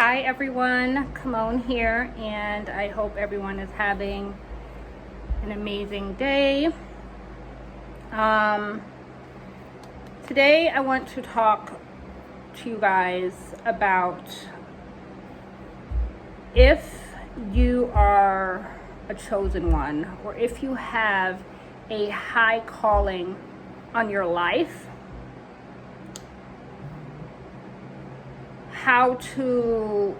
Hi everyone, Kimon here, and I hope everyone is having an amazing day. Today I want to talk to you guys about if you are a chosen one, or if you have a high calling on your life, how to,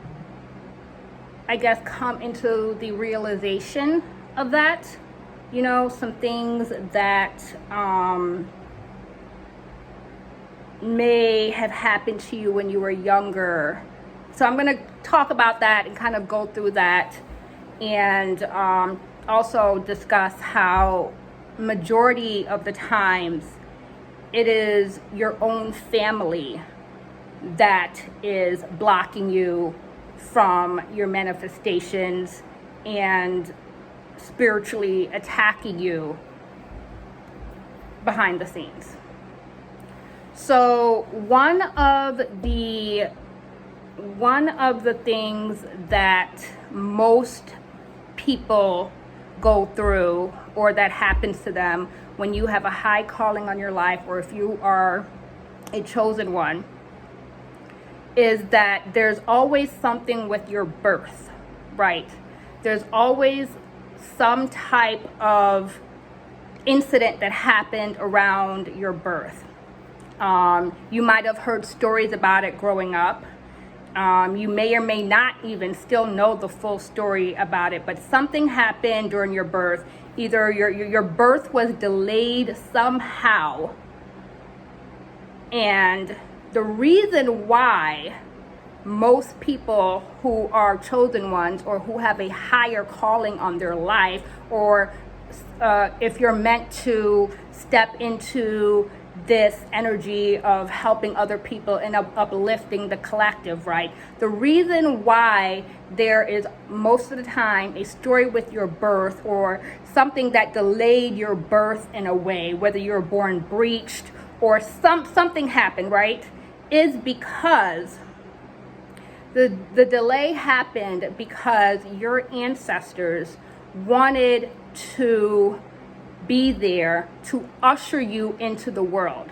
I guess, come into the realization of that. You know, some things that may have happened to you when you were younger. So I'm going to talk about that and kind of go through that, and also discuss how majority of the times it is your own family that is blocking you from your manifestations and spiritually attacking you behind the scenes. So one of the things that most people go through, or that happens to them when you have a high calling on your life, or if you are a chosen one, is that there's always something with your birth, right? There's always some type of incident that happened around your birth. You might have heard stories about it growing up. You may or may not even still know the full story about it, but something happened during your birth. Either your birth was delayed somehow, and the reason why most people who are chosen ones, or who have a higher calling on their life, or if you're meant to step into this energy of helping other people and uplifting the collective, right? The reason why there is most of the time a story with your birth, or something that delayed your birth in a way, whether you were born breached or something happened, right, is because the delay happened because your ancestors wanted to be there to usher you into the world.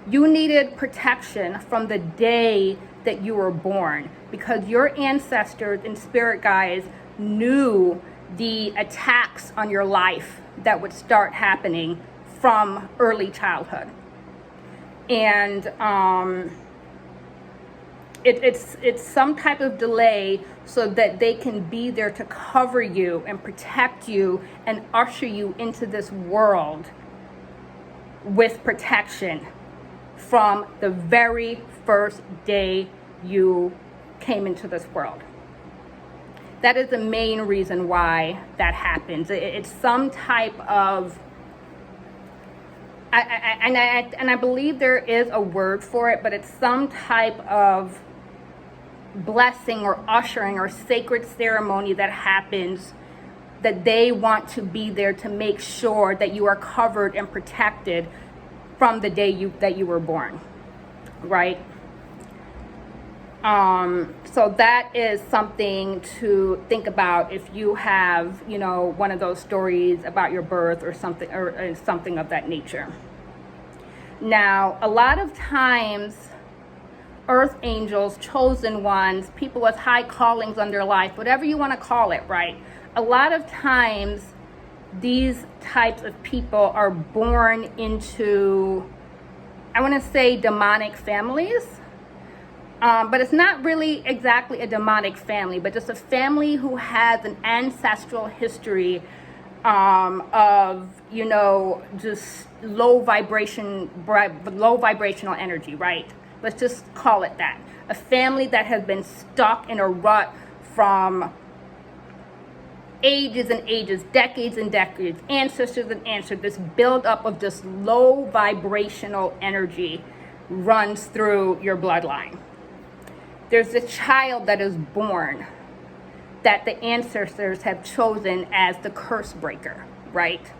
You needed protection from the day that you were born, because your ancestors and spirit guides knew the attacks on your life that would start happening from early childhood. And it's some type of delay so that they can be there to cover you and protect you and usher you into this world with protection from the very first day you came into this world. That is the main reason why that happens. It's some type of, and I believe there is a word for it, but it's some type of blessing or ushering or sacred ceremony that happens, that they want to be there to make sure that you are covered and protected from the day that you were born, right? So that is something to think about if you have, you know, one of those stories about your birth or something of that nature. Now, a lot of times, earth angels, chosen ones, people with high callings on their life, whatever you want to call it, right? A lot of times, these types of people are born into, I want to say, demonic families. But it's not really exactly a demonic family, but just a family who has an ancestral history of, you know, just low vibrational energy, right? Let's just call it that. A family that has been stuck in a rut from ages and ages, decades and decades, ancestors and ancestors. This buildup of just low vibrational energy runs through your bloodline. There's a child that is born that the ancestors have chosen as the curse breaker, right?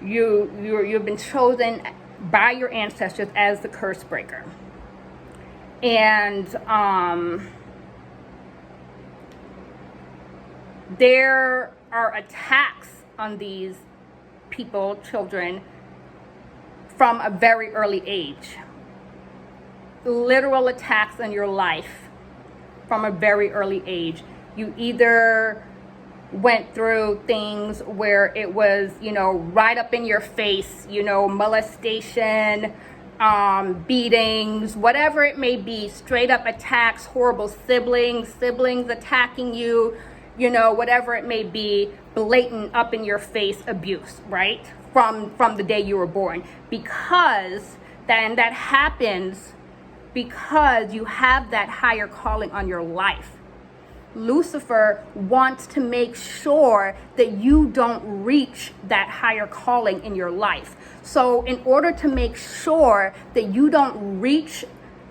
You've been chosen by your ancestors as the curse breaker. And there are attacks on these people, children, from a very early age. Literal attacks on your life from a very early age. You either went through things where it was, right up in your face, molestation, beatings, whatever it may be, straight up attacks, horrible siblings attacking you, whatever it may be, blatant up in your face abuse, right? From the day you were born. Because then that happens because you have that higher calling on your life. Lucifer wants to make sure that you don't reach that higher calling in your life. So in order to make sure that you don't reach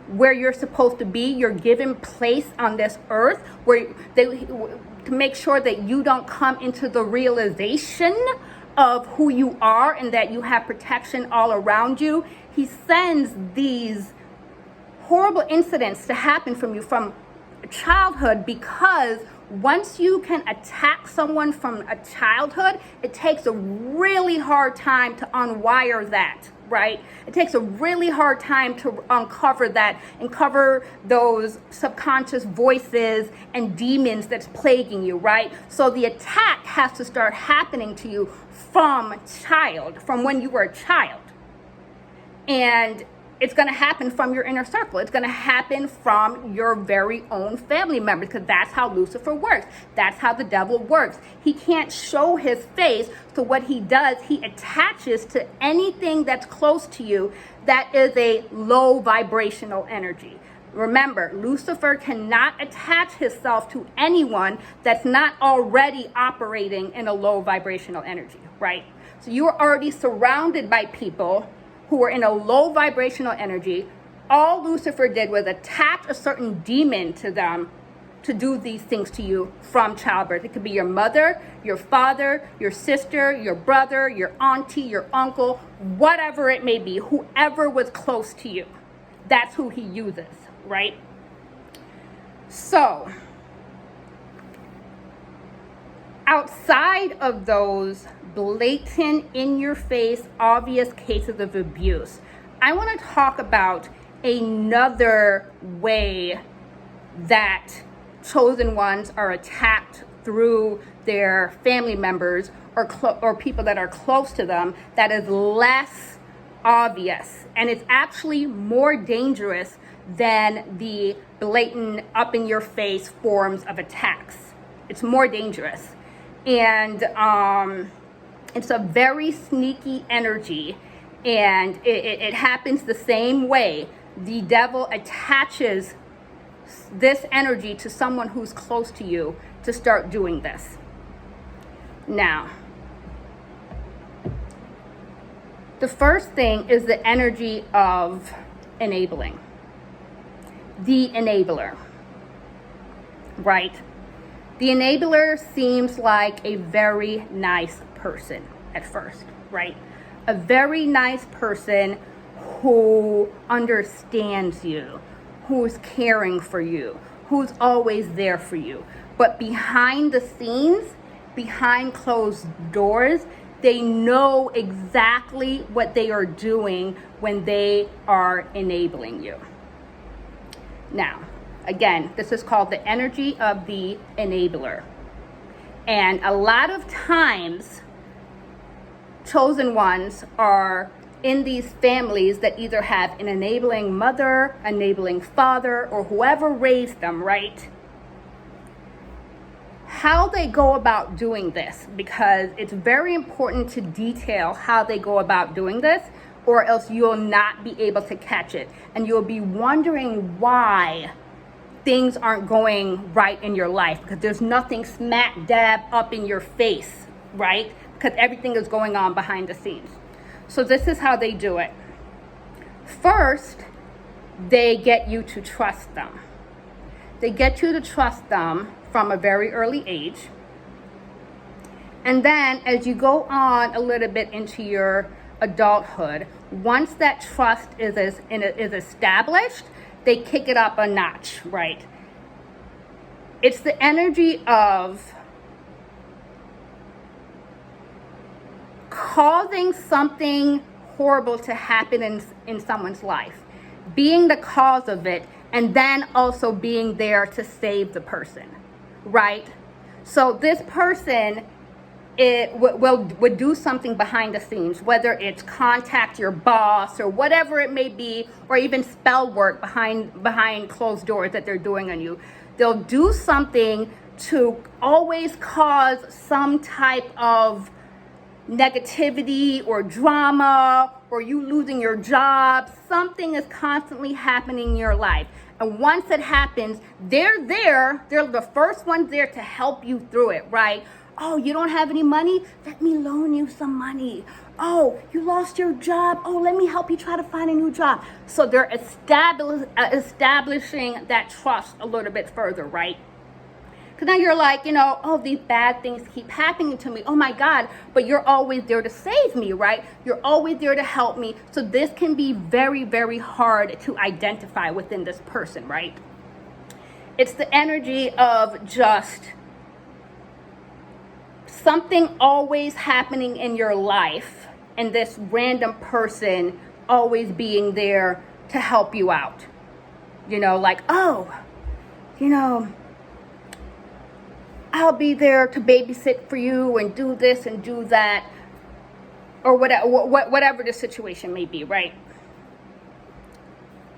where you're supposed to be, your given place on this earth, to make sure that you don't come into the realization of who you are and that you have protection all around you, he sends these horrible incidents to happen from you from childhood, because once you can attack someone from a childhood, it takes a really hard time to unwire that, right? It takes a really hard time to uncover that and cover those subconscious voices and demons that's plaguing you, right? So the attack has to start happening to you from when you were a child. And it's going to happen from your inner circle. It's going to happen from your very own family members, because that's how Lucifer works. That's how the devil works. He can't show his face, so what he does, he attaches to anything that's close to you that is a low vibrational energy. Remember, Lucifer cannot attach himself to anyone that's not already operating in a low vibrational energy, right? So you are already surrounded by people who are in a low vibrational energy. All Lucifer did was attach a certain demon to them to do these things to you from childbirth. It could be your mother, your father, your sister, your brother, your auntie, your uncle, whatever it may be, whoever was close to you. That's who he uses, right? So, outside of those blatant, in-your-face, obvious cases of abuse, I want to talk about another way that chosen ones are attacked through their family members or people that are close to them, that is less obvious, and it's actually more dangerous than the blatant, up-in-your-face forms of attacks. It's more dangerous. And it's a very sneaky energy, and it happens the same way. The devil attaches this energy to someone who's close to you to start doing this. Now, the first thing is the energy of enabling. The enabler, right? The enabler seems like a very nice person at first, right? A very nice person who understands you, who's caring for you, who's always there for you. But behind the scenes, behind closed doors, they know exactly what they are doing when they are enabling you. Now, again, this is called the energy of the enabler. And a lot of times, chosen ones are in these families that either have an enabling mother, enabling father, or whoever raised them, right? How they go about doing this, because it's very important to detail how they go about doing this, or else you'll not be able to catch it. And you'll be wondering why things aren't going right in your life, because there's nothing smack dab up in your face, right? Because everything is going on behind the scenes. So this is how they do it. First, they get you to trust them. They get you to trust them from a very early age. And then as you go on a little bit into your adulthood, once that trust is established, they kick it up a notch, right? It's the energy of causing something horrible to happen in someone's life, being the cause of it, and then also being there to save the person, right? So this person would do something behind the scenes, whether it's contact your boss or whatever it may be, or even spell work behind closed doors that they're doing on you. They'll do something to always cause some type of negativity or drama, or you losing your job. Something is constantly happening in your life. And once it happens, they're the first ones there to help you through it, right? Oh, you don't have any money? Let me loan you some money. Oh, you lost your job? Oh, let me help you try to find a new job. So they're establishing that trust a little bit further, right? Because now you're like, oh, these bad things keep happening to me. Oh my God, but you're always there to save me, right? You're always there to help me. So this can be very, very hard to identify within this person, right? It's the energy of just something always happening in your life and this random person always being there to help you out. Like, oh, I'll be there to babysit for you and do this and do that, or whatever the situation may be, right?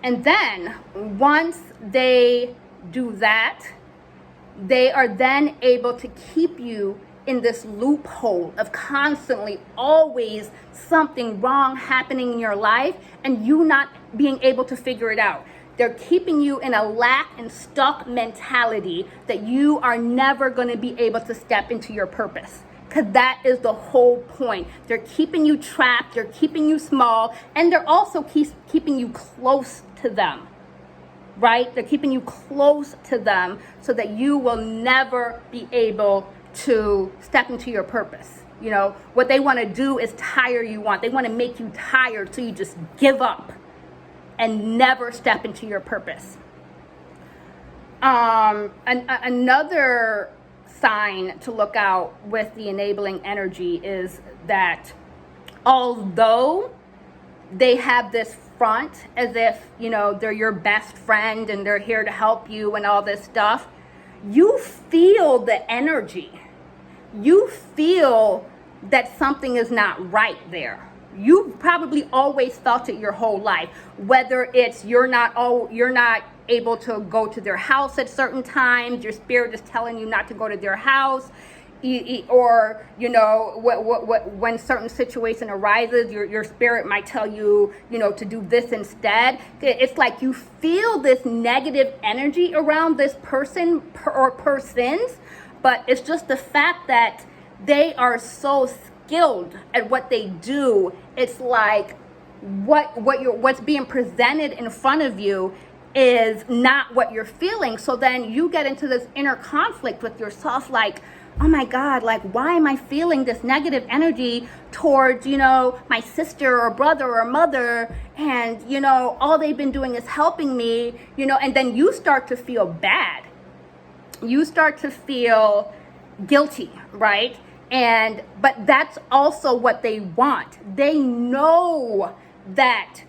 And then once they do that, they are then able to keep you in this loophole of constantly always something wrong happening in your life and you not being able to figure it out. They're keeping you in a lack and stuck mentality that you are never going to be able to step into your purpose. Because that is the whole point. They're keeping you trapped, they're keeping you small, and they're also keeping you close to them, right? They're keeping you close to them so that you will never be able to step into your purpose. What they want to do is tire you on. They want to make you tired so you just give up and never step into your purpose. Another sign to look out with the enabling energy is that although they have this front as if, they're your best friend and they're here to help you and all this stuff, you feel the energy. You feel that something is not right there. You've probably always felt it your whole life, whether it's you're not able to go to their house at certain times, your spirit is telling you not to go to their house, or when certain situation arises, your spirit might tell you to do this instead. It's like you feel this negative energy around this person or persons, but it's just the fact that they are so skilled at what they do. It's like what's being presented in front of you is not what you're feeling. So then you get into this inner conflict with yourself, like, oh my God, like, why am I feeling this negative energy towards, my sister or brother or mother, and, all they've been doing is helping me, and then you start to feel bad. You start to feel guilty, right? But that's also what they want. They know that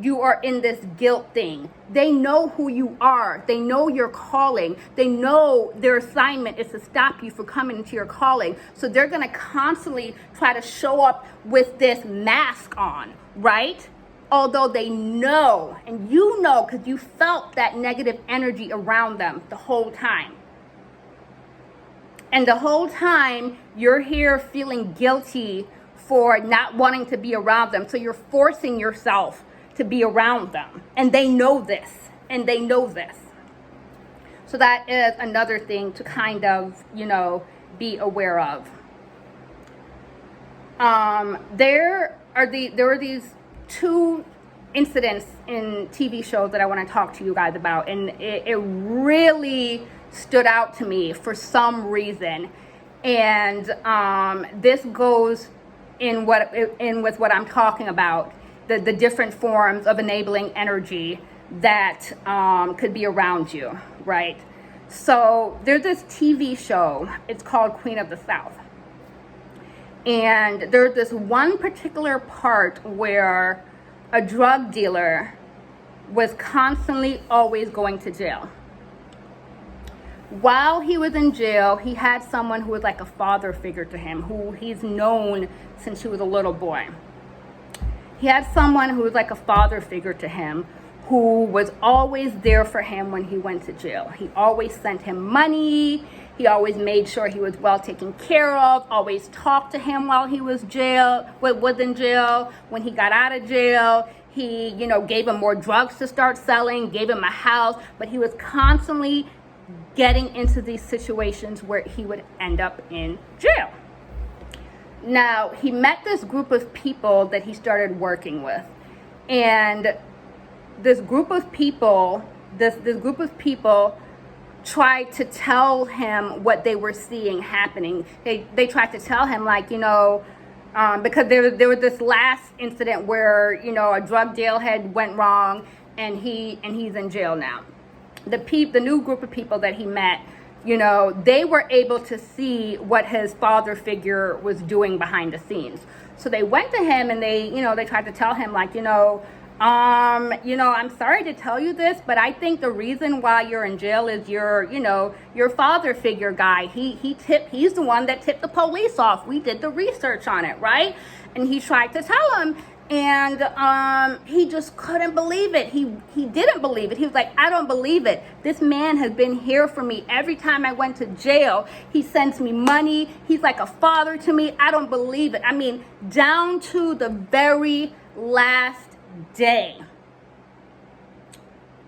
you are in this guilt thing. They know who you are. They know your calling. They know their assignment is to stop you from coming into your calling. So they're going to constantly try to show up with this mask on, right? Although they know, and you know because you felt that negative energy around them the whole time. And the whole time you're here feeling guilty for not wanting to be around them. So you're forcing yourself to be around them. And they know this. So that is another thing to kind of, be aware of. There are these two incidents in TV shows that I want to talk to you guys about. And it really stood out to me for some reason. And this goes with what I'm talking about. The different forms of enabling energy that could be around you, right? So there's this TV show, it's called Queen of the South. And there's this one particular part where a drug dealer was constantly always going to jail. While he was in jail, he had someone who was like a father figure to him, who he's known since he was a little boy. He had someone who was like a father figure to him, who was always there for him when he went to jail. He always sent him money. He always made sure he was well taken care of, always talked to him while he was in jail. When he got out of jail, he, gave him more drugs to start selling, gave him a house, but he was constantly getting into these situations where he would end up in jail. Now, he met this group of people that he started working with. And this group of people tried to tell him what they were seeing happening. They tried to tell him, like, because there was this last incident where, a drug deal had went wrong, and he's in jail now. The new group of people that he met, they were able to see what his father figure was doing behind the scenes. So they went to him and they tried to tell him, like, I'm sorry to tell you this, but I think the reason why you're in jail is your father figure guy. He's the one that tipped the police off. We did the research on it, right? And he tried to tell him, and he just couldn't believe it. He didn't believe it. He was like, I don't believe it. This man has been here for me every time I went to jail. He sends me money. He's like a father to me. I don't believe it. I mean, down to the very last day.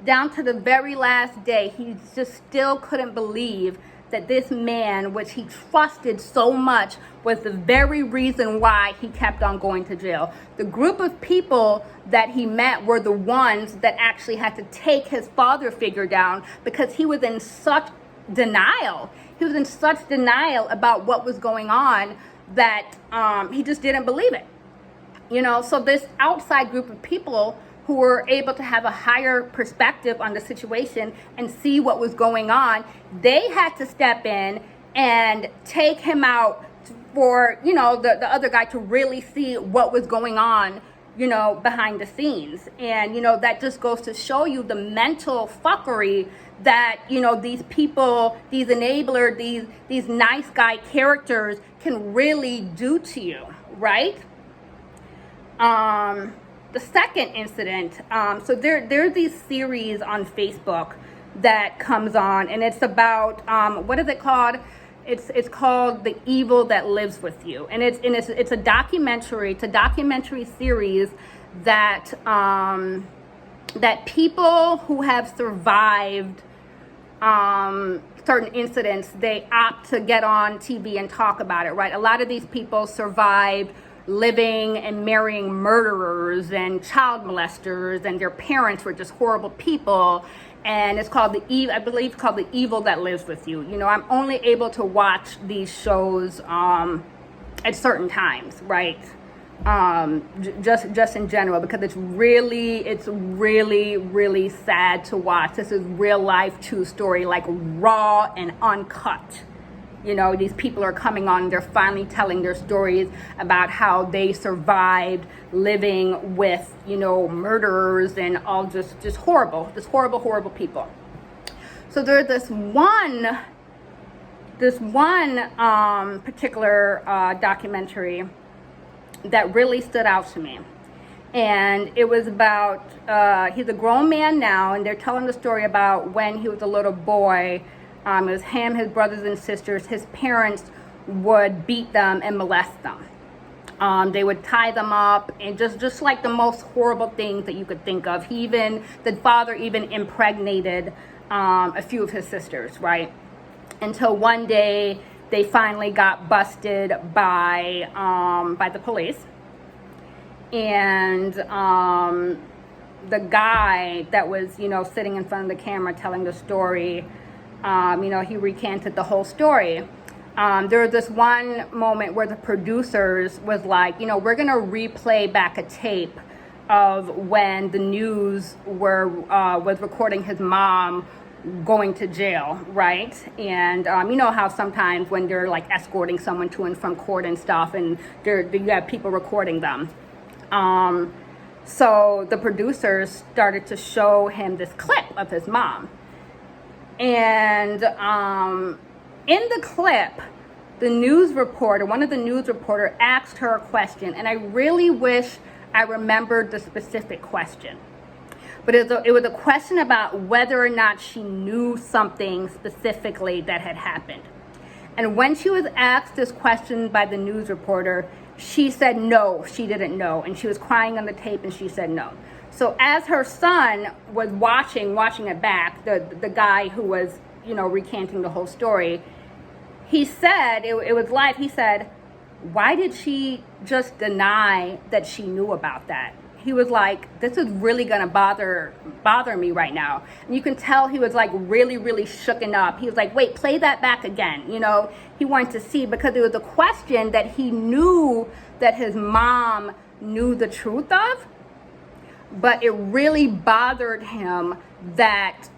Down to the very last day, he just still couldn't believe that this man, which he trusted so much, was the very reason why he kept on going to jail. The group of people that he met were the ones that actually had to take his father figure down, because he was in such denial. He was in such denial about what was going on that he just didn't believe it. So this outside group of people who were able to have a higher perspective on the situation and see what was going on, they had to step in and take him out for, the other guy to really see what was going on, behind the scenes. And, that just goes to show you the mental fuckery that, these people, these enablers, these nice guy characters can really do to you, right? The second incident, so there are these series on Facebook that comes on, and it's about, what is it called? It's called The Evil That Lives With You. And it's a documentary. It's a documentary series that that people who have survived certain incidents, they opt to get on TV and talk about it, right? A lot of these people survived living and marrying murderers and child molesters, and their parents were just horrible people. And it's called I believe it's called The Evil That Lives With You. I'm only able to watch these shows at certain times, right? Just in general, because it's really, really sad to watch. This is real life true story, like raw and uncut. These people are coming on, they're finally telling their stories about how they survived living with, murderers and all just horrible people. So there's this one particular documentary that really stood out to me. And it was about, he's a grown man now, and they're telling the story about when he was a little boy. It was him, his brothers and sisters. His parents would beat them and molest them. They would tie them up, and just like the most horrible things that you could think of. The father even impregnated a few of his sisters, right? Until one day they finally got busted by the police. And the guy that was, sitting in front of the camera telling the story, he recanted the whole story. There was this one moment where the producers was like, we're going to replay back a tape of when the news was recording his mom going to jail, right? And you know how sometimes when they're like escorting someone to and from court and stuff, and you have people recording them. So the producers started to show him this clip of his mom. And in the clip, one of the news reporter asked her a question, and I really wish I remembered the specific question. But it was a question about whether or not she knew something specifically that had happened. And when she was asked this question by the news reporter, she said no, she didn't know. And she was crying on the tape, and she said no. So as her son was watching it back, the guy who was, recanting the whole story, he said, it was live, he said, why did she just deny that she knew about that? He was like, this is really gonna bother me right now. And you can tell he was like really, really shooken up. He was like, wait, play that back again. He wanted to see, because it was a question that he knew that his mom knew the truth of, but it really bothered him that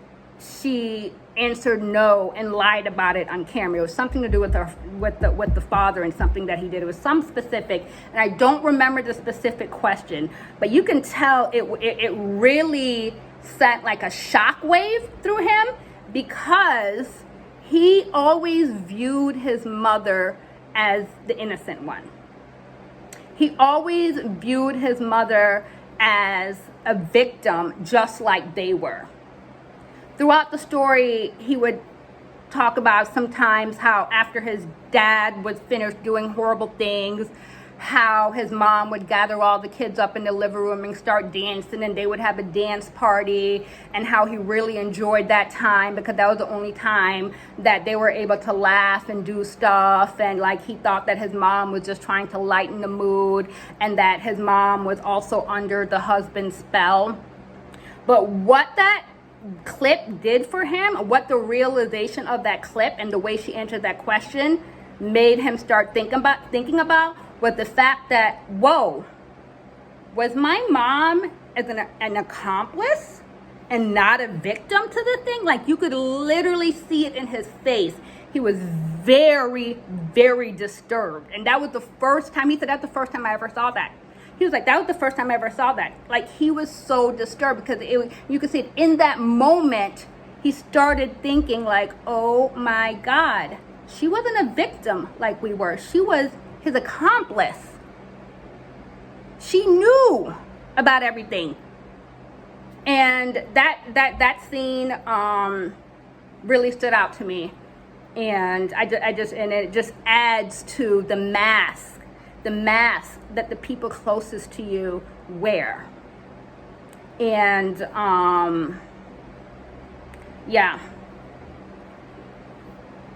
she answered no and lied about it on camera. It was something to do with the father, and something that he did. It was some specific, and I don't remember the specific question, but you can tell it really sent like a shockwave through him, because he always viewed his mother as the innocent one. He always viewed his mother as a victim, just like they were. Throughout the story, he would talk about sometimes how after his dad was finished doing horrible things, how his mom would gather all the kids up in the living room and start dancing, and they would have a dance party, and how he really enjoyed that time because that was the only time that they were able to laugh and do stuff. And like, he thought that his mom was just trying to lighten the mood, and that his mom was also under the husband's spell. But what that clip did for him, what the realization of that clip and the way she answered that question made him start thinking about was the fact that, whoa, was my mom as an accomplice and not a victim to the thing? Like, you could literally see it in his face. He was very, very disturbed. And that was the first time, he said, that's the first time I ever saw that. He was like, that was the first time I ever saw that. Like, he was so disturbed because you could see it in that moment. He started thinking like, oh my God, she wasn't a victim like we were. She was his accomplice. She knew about everything. And that scene really stood out to me. And it just adds to the mask that the people closest to you wear. And yeah.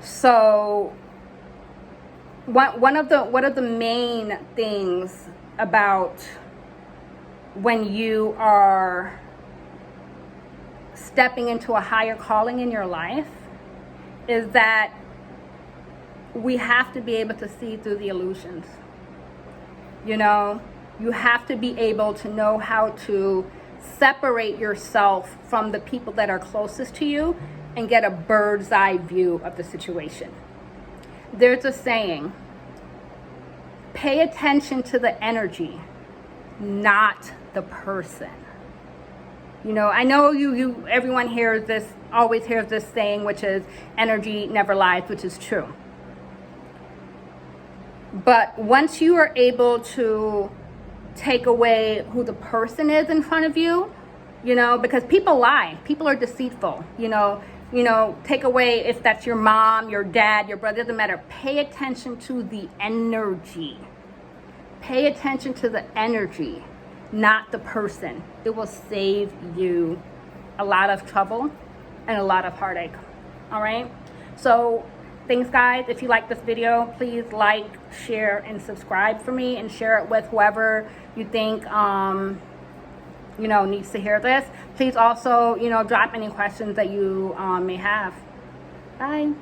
So one of the main things about when you are stepping into a higher calling in your life is that we have to be able to see through the illusions. You have to be able to know how to separate yourself from the people that are closest to you and get a bird's eye view of the situation. There's a saying, pay attention to the energy, not the person. I know everyone always hears this saying, which is energy never lies, which is true. But once you are able to take away who the person is in front of you, because people lie, people are deceitful, take away if that's your mom, your dad, your brother, doesn't matter. Pay attention to the energy. Pay attention to the energy, not the person. It will save you a lot of trouble and a lot of heartache. All right? So thanks, guys. If you like this video, please like, share, and subscribe for me, and share it with whoever you think needs to hear this. Please also drop any questions that you may have. Bye.